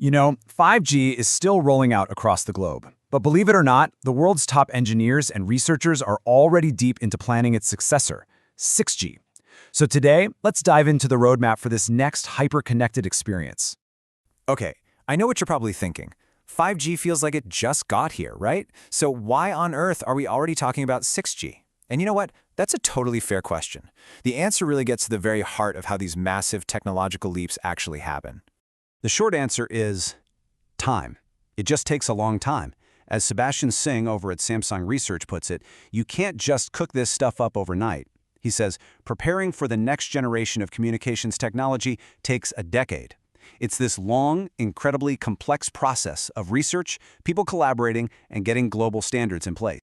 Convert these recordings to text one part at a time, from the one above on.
5G is still rolling out across the globe. But believe it or not, the world's top engineers and researchers are already deep into planning its successor, 6G. So today, let's dive into the roadmap for this next hyper-connected experience. Okay, I know what you're probably thinking. 5G feels like it just got here, right? So why on earth are we already talking about 6G? And you know what? That's a totally fair question. The answer really gets to the very heart of how these massive technological leaps actually happen. The short answer is time. It just takes a long time. As Sebastian Singh over at Samsung Research puts it, you can't just cook this stuff up overnight. He says, preparing for the next generation of communications technology takes a decade. It's this long, incredibly complex process of research, people collaborating, and getting global standards in place.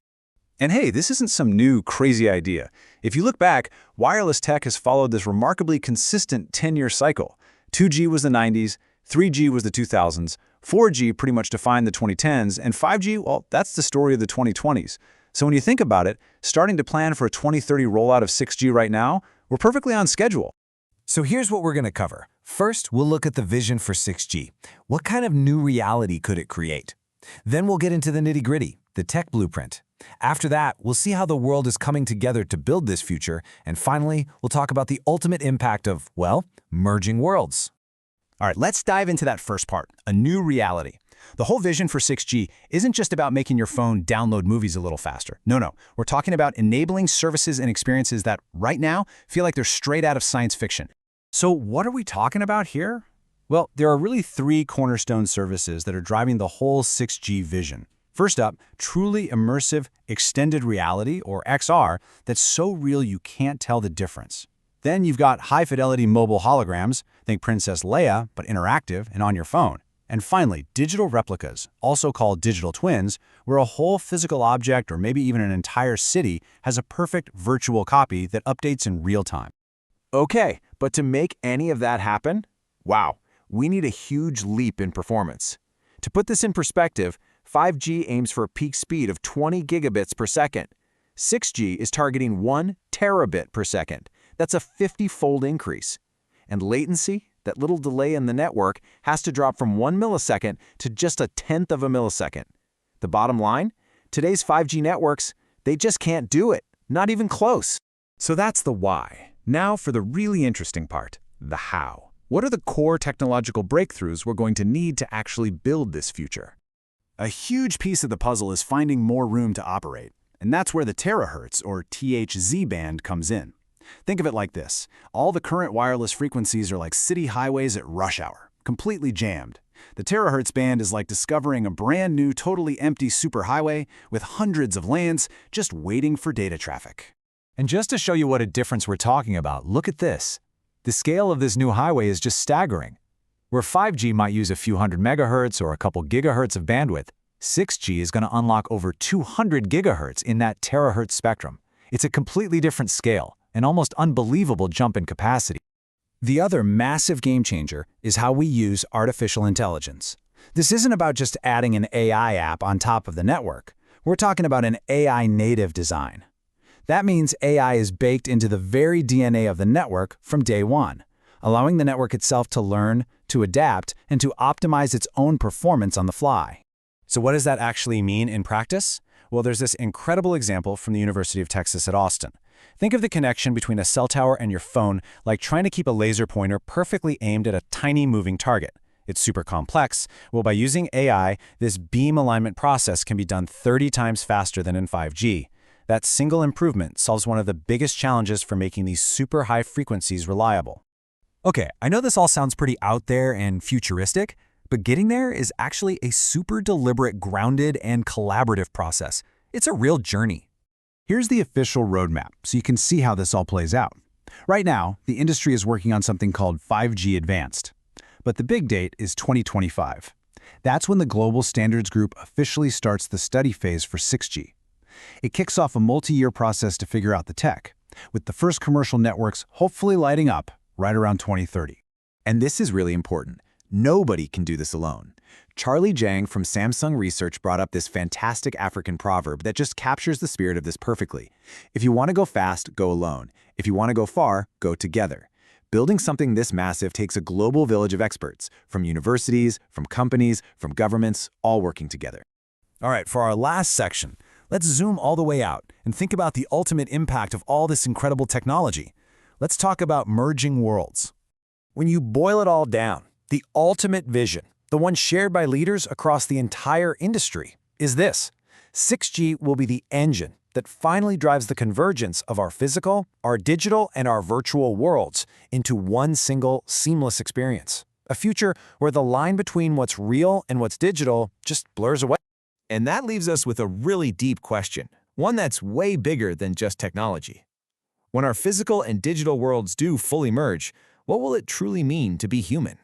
And hey, this isn't some new, crazy idea. If you look back, wireless tech has followed this remarkably consistent 10-year cycle. 2G was the 90s, 3G was the 2000s, 4G pretty much defined the 2010s, and 5G, well, that's the story of the 2020s. So when you think about it, starting to plan for a 2030 rollout of 6G right now, we're perfectly on schedule. So here's what we're going to cover. First, we'll look at the vision for 6G. What kind of new reality could it create? Then we'll get into the nitty-gritty, the tech blueprint. After that, we'll see how the world is coming together to build this future. And finally, we'll talk about the ultimate impact of, well, merging worlds. All right, let's dive into that first part, a new reality. The whole vision for 6G isn't just about making your phone download movies a little faster. No, we're talking about enabling services and experiences that, right now, feel like they're straight out of science fiction. So what are we talking about here? Well, there are really three cornerstone services that are driving the whole 6G vision. First up, truly immersive extended reality, or XR, that's so real you can't tell the difference. Then you've got high-fidelity mobile holograms, think Princess Leia, but interactive and on your phone. And finally, digital replicas, also called digital twins, where a whole physical object or maybe even an entire city has a perfect virtual copy that updates in real time. Okay, but to make any of that happen, wow, we need a huge leap in performance. To put this in perspective, 5G aims for a peak speed of 20 gigabits per second. 6G is targeting 1 terabit per second. That's a 50-fold increase. And latency, that little delay in the network, has to drop from 1 millisecond to just a tenth of a millisecond. The bottom line? Today's 5G networks, they just can't do it, not even close. So that's the why. Now for the really interesting part, the how. What are the core technological breakthroughs we're going to need to actually build this future? A huge piece of the puzzle is finding more room to operate. And that's where the terahertz, or THz band, comes in. Think of it like this. All the current wireless frequencies are like city highways at rush hour, completely jammed. The terahertz band is like discovering a brand new, totally empty superhighway with hundreds of lanes just waiting for data traffic. And just to show you what a difference we're talking about, look at this. The scale of this new highway is just staggering. Where 5G might use a few hundred megahertz or a couple gigahertz of bandwidth, 6G is going to unlock over 200 gigahertz in that terahertz spectrum. It's a completely different scale, an almost unbelievable jump in capacity. The other massive game changer is how we use artificial intelligence. This isn't about just adding an AI app on top of the network. We're talking about an AI native design. That means AI is baked into the very DNA of the network from day one, allowing the network itself to learn, to adapt, and to optimize its own performance on the fly. So what does that actually mean in practice? Well, there's this incredible example from the University of Texas at Austin. Think of the connection between a cell tower and your phone like trying to keep a laser pointer perfectly aimed at a tiny moving target. It's super complex. Well, by using AI, this beam alignment process can be done 30 times faster than in 5G. That single improvement solves one of the biggest challenges for making these super high frequencies reliable. Okay, I know this all sounds pretty out there and futuristic, but getting there is actually a super deliberate, grounded, and collaborative process. It's a real journey. Here's the official roadmap, so you can see how this all plays out. Right now, the industry is working on something called 5G Advanced. But the big date is 2025. That's when the Global Standards Group officially starts the study phase for 6G. It kicks off a multi-year process to figure out the tech, with the first commercial networks hopefully lighting up right around 2030. And this is really important. Nobody can do this alone. Charlie Jiang from Samsung Research brought up this fantastic African proverb that just captures the spirit of this perfectly. If you want to go fast, go alone. If you want to go far, go together. Building something this massive takes a global village of experts, from universities, from companies, from governments, all working together. All right, for our last section, let's zoom all the way out and think about the ultimate impact of all this incredible technology. Let's talk about merging worlds. When you boil it all down, the ultimate vision, the one shared by leaders across the entire industry, is this. 6G will be the engine that finally drives the convergence of our physical, our digital, and our virtual worlds into one single, seamless experience. A future where the line between what's real and what's digital just blurs away. And that leaves us with a really deep question, one that's way bigger than just technology. When our physical and digital worlds do fully merge, what will it truly mean to be human?